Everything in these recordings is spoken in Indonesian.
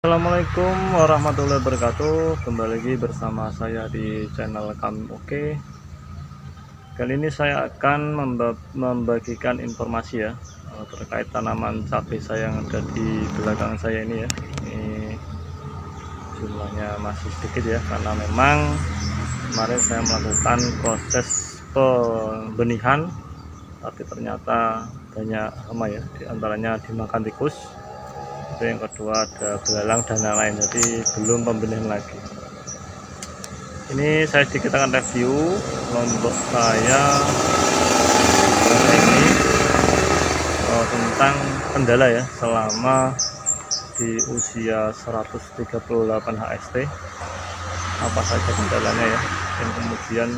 Assalamualaikum warahmatullahi wabarakatuh. Kembali lagi bersama saya di channel kami. Oke, kali ini saya akan membagikan informasi ya terkait tanaman cabai saya yang ada di belakang saya ini ya. Ini jumlahnya masih sedikit ya, karena memang kemarin saya melakukan proses pembenihan, tapi ternyata banyak hama ya, diantaranya dimakan tikus. Itu yang kedua ada belalang dan lain-lain, jadi belum pembenihan lagi. Ini saya sedikit akan review lombok saya ini tentang kendala ya selama di usia 138 HST, apa saja kendalanya ya, dan kemudian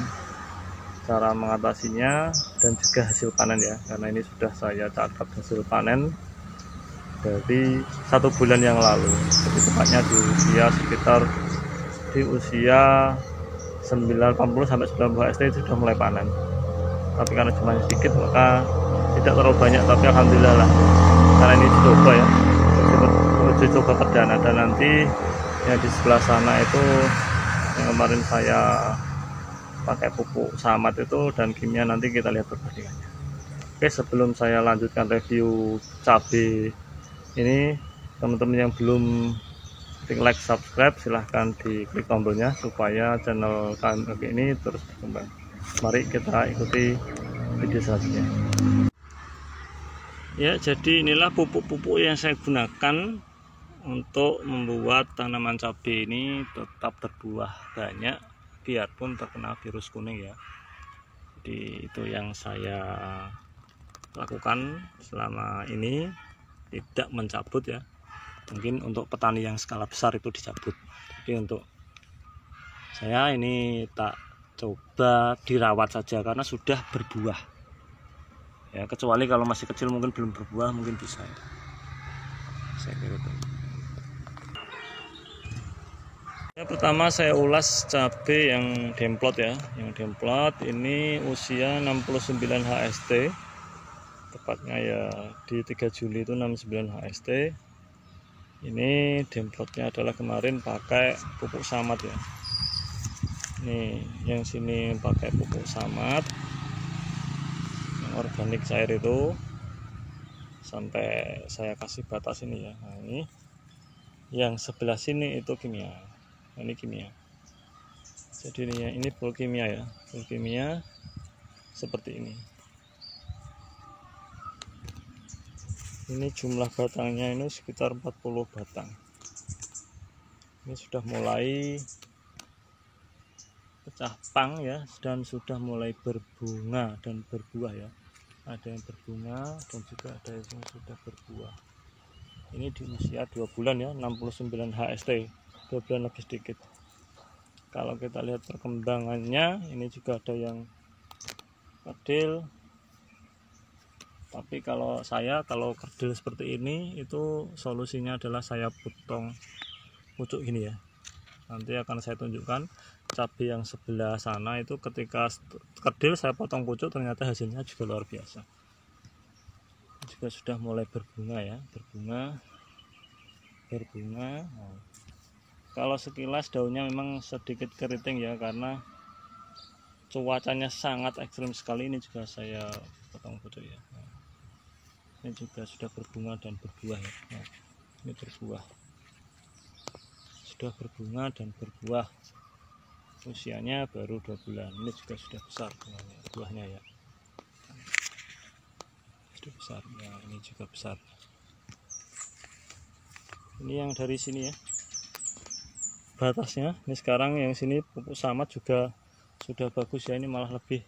cara mengatasinya dan juga hasil panen ya, karena ini sudah saya catat hasil panen dari 1 bulan yang lalu, jadi tepatnya di usia 80 sampai 90 HST itu sudah mulai panen. Tapi karena cuma sedikit maka tidak terlalu banyak, tapi alhamdulillah lah, karena ini coba ya, uji coba perdana. Dan nanti yang di sebelah sana itu yang kemarin saya pakai pupuk samat itu dan kimia, nanti kita lihat perbandingannya. Oke, sebelum saya lanjutkan review cabai ini, teman-teman yang belum klik like, subscribe, silahkan diklik tombolnya supaya channel kami ini terus berkembang. Mari kita ikuti video selanjutnya. Ya, jadi inilah pupuk-pupuk yang saya gunakan untuk membuat tanaman cabai ini tetap berbuah banyak biarpun terkena virus kuning ya. Jadi itu yang saya lakukan selama ini, tidak mencabut ya. Mungkin untuk petani yang skala besar itu dicabut, tapi untuk saya ini tak coba dirawat saja karena sudah berbuah ya, kecuali kalau masih kecil mungkin belum berbuah, mungkin bisa ya. Saya kira itu ya. Pertama saya ulas cabai yang demplot ya, yang demplot ini usia 69 HST, tepatnya ya di 3 Juli itu 69 HST. Ini demplotnya adalah kemarin pakai pupuk samat ya. Nih yang sini pakai pupuk samat yang organik cair itu, sampai saya kasih batas ini ya. Nah, ini yang sebelah sini itu kimia. Nah, ini kimia. Jadi ini full kimia ya, full kimia seperti ini. Ini jumlah batangnya ini sekitar 40 batang. Ini sudah mulai pecah pang ya, dan sudah mulai berbunga dan berbuah ya. Ada yang berbunga dan juga ada yang sudah berbuah. Ini di usia 2 bulan ya, 69 HST, 2 bulan lebih sedikit. Kalau kita lihat perkembangannya, ini juga ada yang kerdil. Tapi kalau kerdil seperti ini, itu solusinya adalah saya potong pucuk gini ya. Nanti akan saya tunjukkan cabai yang sebelah sana itu, ketika kerdil saya potong pucuk, ternyata hasilnya juga luar biasa. Juga sudah mulai berbunga ya, berbunga. Nah, kalau sekilas daunnya memang sedikit keriting ya, karena cuacanya sangat ekstrim sekali. Ini juga saya potong pucuk ya. Nah, ini juga sudah berbunga dan berbuah ya. Nah, ini berbuah, sudah berbunga dan berbuah, usianya baru 2 bulan. Ini juga sudah besar buahnya ya, sudah besar ya. Ini juga besar. Ini yang dari sini ya, batasnya. Ini sekarang yang sini pupuk samat juga sudah bagus ya, ini malah lebih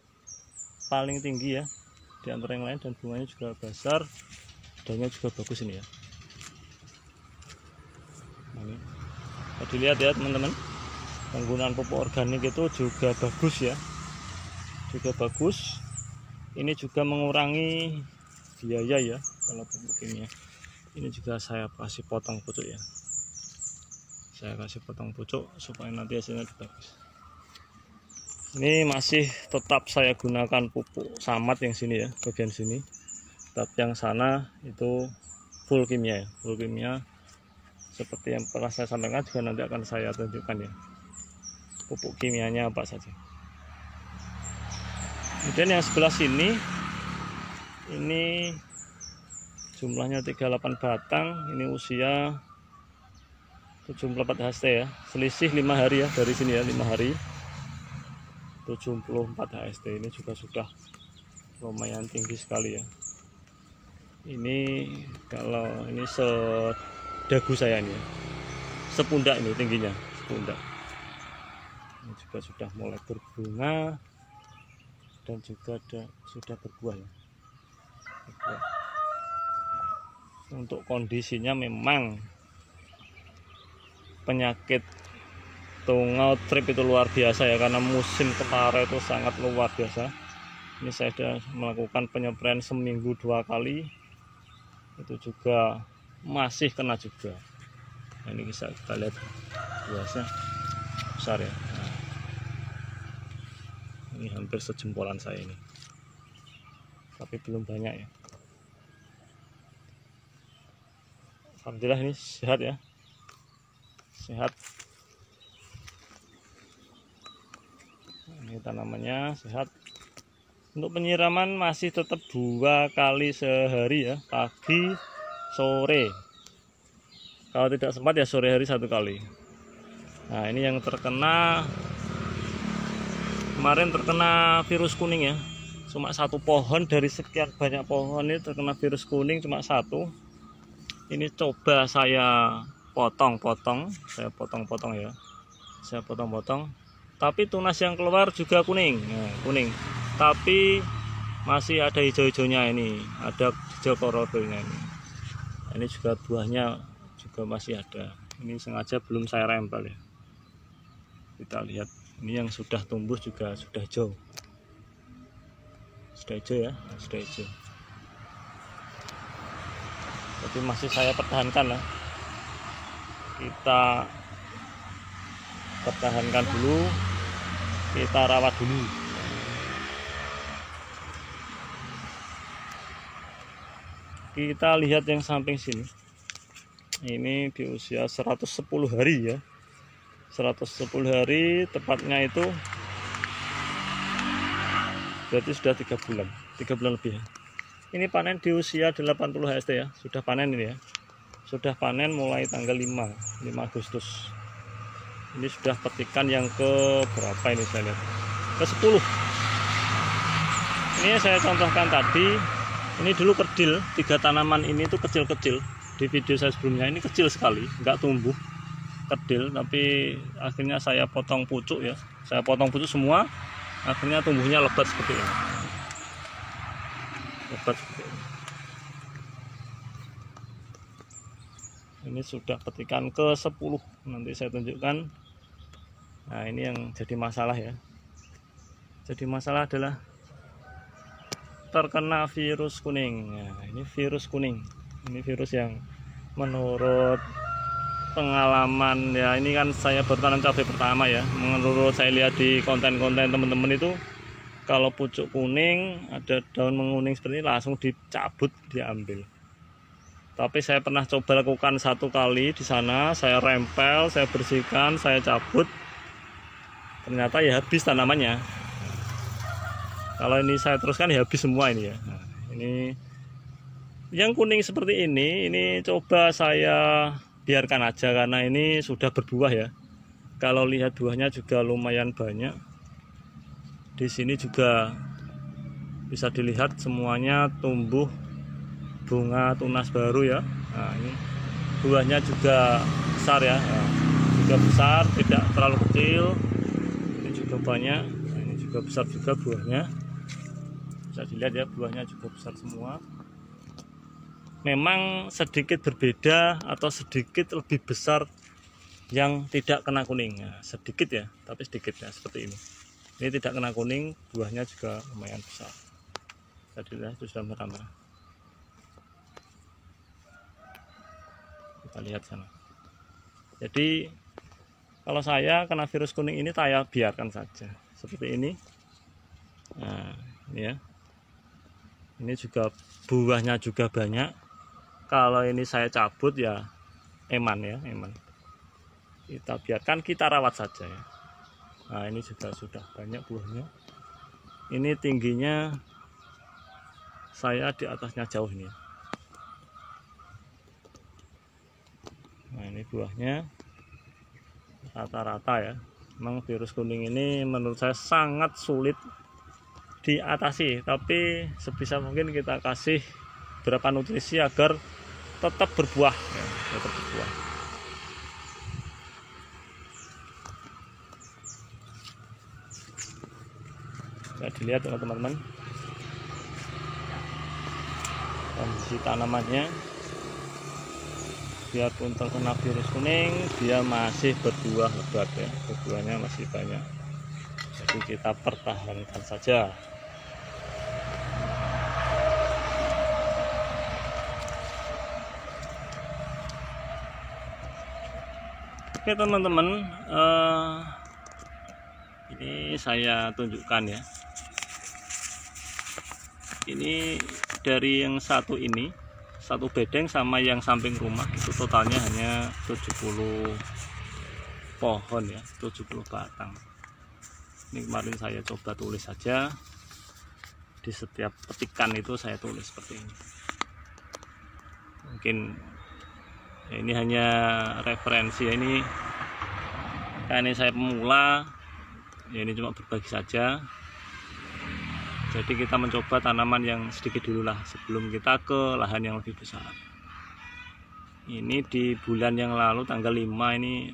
paling tinggi ya di antara yang lain, dan bunganya juga besar, daunnya juga bagus ini ya. Ini dilihat ya teman-teman, penggunaan pupuk organik itu juga bagus ya, juga bagus. Ini juga mengurangi biaya ya kalau pupuk kimia. Ini juga saya kasih potong pucuk ya, saya kasih potong pucuk supaya nanti hasilnya lebih bagus. Ini masih tetap saya gunakan pupuk samat yang sini ya, bagian sini. Tapi yang sana itu full kimia ya, full kimia seperti yang pernah saya sampaikan juga nanti akan saya tunjukkan ya, pupuk kimianya apa saja. Kemudian yang sebelah sini ini jumlahnya 38 batang, ini usia 74 HST ya, selisih 5 hari ya dari sini ya, 5 hari 74 HST. Ini juga sudah lumayan tinggi sekali ya. Ini kalau ini sedagu saya ini ya, sepundak ini tingginya, sepundak. Ini juga sudah mulai berbunga dan juga sudah berbuah ya. Berbuah. Untuk kondisinya memang penyakit tungau trip itu luar biasa ya, karena musim kemarau itu sangat luar biasa. Ini saya sudah melakukan penyempraian seminggu 2 kali, itu juga masih kena juga. Nah, ini bisa kita lihat biasa besar ya. Nah, ini hampir sejempolan saya ini, tapi belum banyak ya. Alhamdulillah ini sehat ya, sehat. Ini tanamannya sehat. Untuk penyiraman masih tetap 2 kali sehari ya, pagi sore. Kalau tidak sempat ya sore hari 1 kali. Nah, ini yang terkena kemarin, terkena virus kuning ya, cuma 1 pohon dari sekian banyak pohon ini terkena virus kuning, cuma 1. Ini coba saya potong-potong ya, saya potong-potong, tapi tunas yang keluar juga kuning. Nah, kuning, tapi masih ada hijau-hijaunya, ini ada hijau korodilnya ini. Ini juga buahnya juga masih ada. Ini sengaja belum saya rempel ya. Kita lihat, ini yang sudah tumbuh juga sudah hijau, ya, sudah hijau. Jadi masih saya pertahankan lah, kita pertahankan dulu, kita rawat dulu. Kita lihat yang samping sini, ini di usia 110 hari ya, 110 hari tepatnya, itu berarti sudah 3 bulan lebih ya. Ini panen di usia 80 HST ya, sudah panen ini ya, sudah panen mulai tanggal 5 Agustus. Ini sudah petikan yang ke berapa ini, saya lihat ke 10. Ini saya contohkan tadi, ini dulu kerdil, 3 tanaman ini tuh kecil-kecil. Di video saya sebelumnya ini kecil sekali, nggak tumbuh, kerdil, tapi akhirnya saya potong pucuk ya, saya potong pucuk semua, akhirnya tumbuhnya lebat seperti ini. Ini sudah petikan ke 10, nanti saya tunjukkan. Nah, ini yang jadi masalah ya, jadi masalah adalah terkena virus kuning. Nah, ini virus kuning, ini virus yang menurut pengalaman ya, ini kan saya bertanam cabai pertama ya, menurut saya lihat di konten-konten teman-teman itu, kalau pucuk kuning, ada daun menguning seperti ini, langsung dicabut, diambil. Tapi saya pernah coba lakukan 1 kali di sana, saya rempel, saya bersihkan, saya cabut, ternyata ya habis tanamannya. Kalau ini saya teruskan ya habis semua ini ya. Nah, ini yang kuning seperti ini coba saya biarkan aja, karena ini sudah berbuah ya. Kalau lihat buahnya juga lumayan banyak. Di sini juga bisa dilihat semuanya tumbuh bunga tunas baru ya. Nah, ini buahnya juga besar ya, nah, juga besar, tidak terlalu kecil. Ini juga banyak. Nah, ini juga besar juga buahnya, bisa dilihat ya, buahnya juga besar semua. Memang sedikit berbeda atau sedikit lebih besar yang tidak kena kuning ya, sedikit ya, tapi sedikit ya, seperti ini. Ini tidak kena kuning, buahnya juga lumayan besar. Tadi itu sudah merah-merah. Kita lihat sana. Jadi kalau saya kena virus kuning ini, saya biarkan saja seperti ini. Nah, ini ya. Ini juga buahnya juga banyak. Kalau ini saya cabut ya eman ya, eman. Kita biarkan, kita rawat saja ya. Nah, ini juga sudah banyak buahnya. Ini tingginya saya di atasnya jauh ini. Nah, ini buahnya rata-rata ya. Memang virus kuning ini menurut saya sangat sulit diatasi, tapi sebisa mungkin kita kasih berapa nutrisi agar tetap berbuah ya, tetap berbuah. Nah, dilihat teman-teman kondisi tanamannya, biarpun terkena virus kuning dia masih berbuah lebat ya, berbuahnya masih banyak, jadi kita pertahankan saja. Oke teman-teman, ini saya tunjukkan ya. Ini dari yang satu ini, satu bedeng sama yang samping rumah itu totalnya hanya 70 pohon ya, 70 batang. Ini kemarin saya coba tulis saja, di setiap petikan itu saya tulis seperti ini. Mungkin ya, ini hanya referensi ya, ini karena saya pemula ya, ini cuma berbagi saja. Jadi kita mencoba tanaman yang sedikit dulu lah sebelum kita ke lahan yang lebih besar. Ini di bulan yang lalu tanggal 5 ini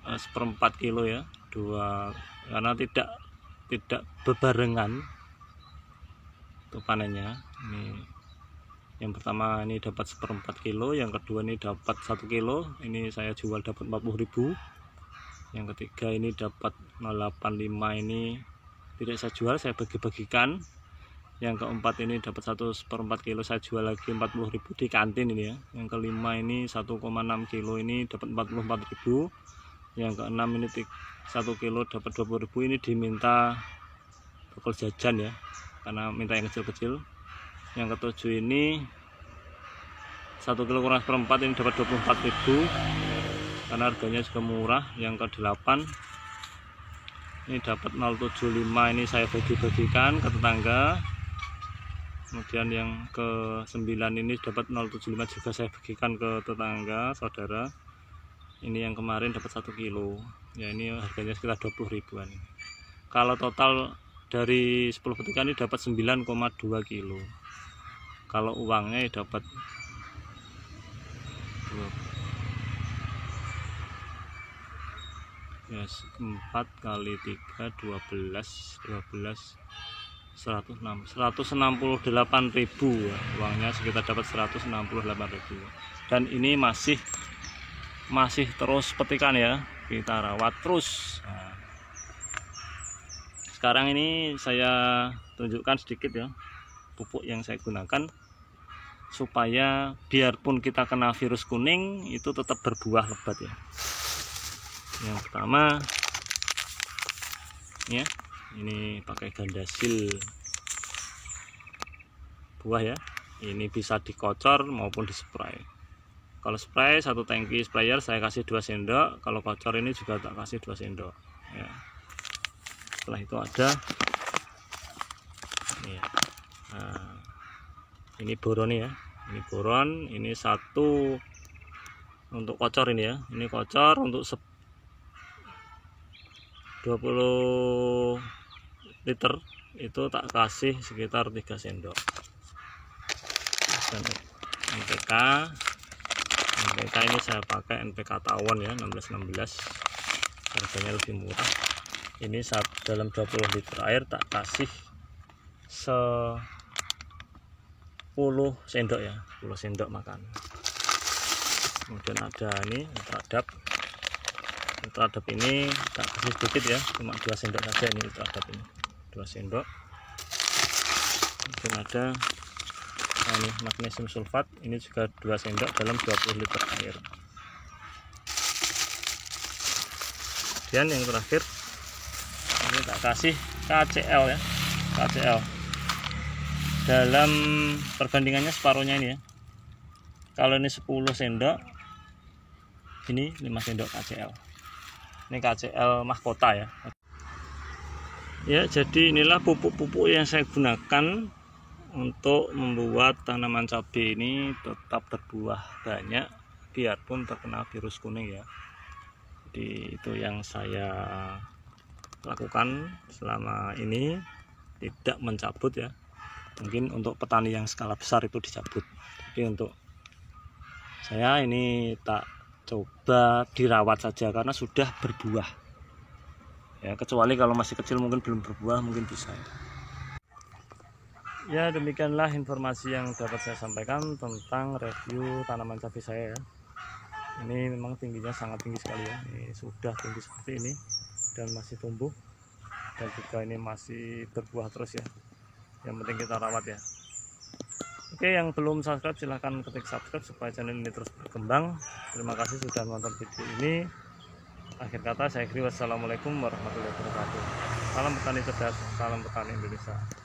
1/4 kilo ya, karena tidak berbarengan untuk panennya. Ini yang pertama ini dapat 1/4 kilo, yang kedua ini dapat 1 kilo, ini saya jual dapat 40.000. Yang ketiga ini dapat 0,85, ini tidak saya jual, saya bagi-bagikan. Yang keempat ini dapat 1/4 kilo, saya jual lagi 40.000 di kantin ini ya. Yang kelima ini 1,6 kilo, ini dapat 44.000. Yang keenam ini 1 kilo dapat 20.000, ini diminta bekal jajan ya, karena minta yang kecil-kecil. Yang ketujuh ini 1 kilo kurang 1/4, ini dapat 24.000 karena harganya juga murah. Yang ke-8 ini dapat 0,75, ini saya bagi-bagikan ke tetangga. Kemudian yang ke-9 ini dapat 0,75 juga saya bagikan ke tetangga saudara. Ini yang kemarin dapat 1 kilo ya, ini harganya sekitar 20.000-an. Kalau total dari 10 petikan ini dapat 9,2 kilo. Kalau uangnya dapat 4 kali 3 12 168.000 ya. Uangnya sekitar dapat 168.000. Dan ini masih terus petikan ya, kita rawat terus. Nah, sekarang ini saya tunjukkan sedikit ya pupuk yang saya gunakan supaya biarpun kita kena virus kuning itu tetap berbuah lebat ya. Yang pertama ya, ini pakai Gandasil buah ya, ini bisa dikocor maupun dispray. Kalau spray 1 tangki sprayer saya kasih 2 sendok, kalau kocor ini juga tak kasih 2 sendok ya. Setelah itu ada ini ya. Nah, ini boron ya, ini boron, ini 1 untuk kocor ini ya, ini kocor untuk 20 liter itu tak kasih sekitar 3 sendok. Dan NPK ini saya pakai NPK tawon ya, 1616, harganya lebih murah. Ini dalam 20 liter air tak kasih 10 sendok ya, 10 sendok makan. Kemudian ada ini Ultradap ini tak kasih sedikit ya, cuma 2 sendok saja. Ini Ultradap ini 2 sendok. Kemudian ada ini magnesium sulfat, ini juga 2 sendok dalam 20 liter air. Dan yang terakhir ini tak kasih KCl ya, KCl dalam perbandingannya separuhnya ini ya. Kalau ini 10 sendok ini 5 sendok KCL. Ini KCL mahkota ya. Ya, jadi inilah pupuk-pupuk yang saya gunakan untuk membuat tanaman cabai ini tetap berbuah banyak biarpun terkena virus kuning ya. Jadi itu yang saya lakukan selama ini, tidak mencabut ya. Mungkin untuk petani yang skala besar itu dicabut, tapi untuk saya ini tak coba dirawat saja karena sudah berbuah ya, kecuali kalau masih kecil mungkin belum berbuah, mungkin bisa ya. Demikianlah informasi yang dapat saya sampaikan tentang review tanaman cabai saya ya. Ini memang tingginya sangat tinggi sekali ya, ini sudah tinggi seperti ini dan masih tumbuh, dan juga ini masih berbuah terus ya. Yang penting kita rawat ya. Oke, yang belum subscribe silahkan ketik subscribe supaya channel ini terus berkembang. Terima kasih sudah menonton video ini. Akhir kata saya akhiri, wassalamualaikum warahmatullahi wabarakatuh. Salam petani cerdas, salam petani Indonesia.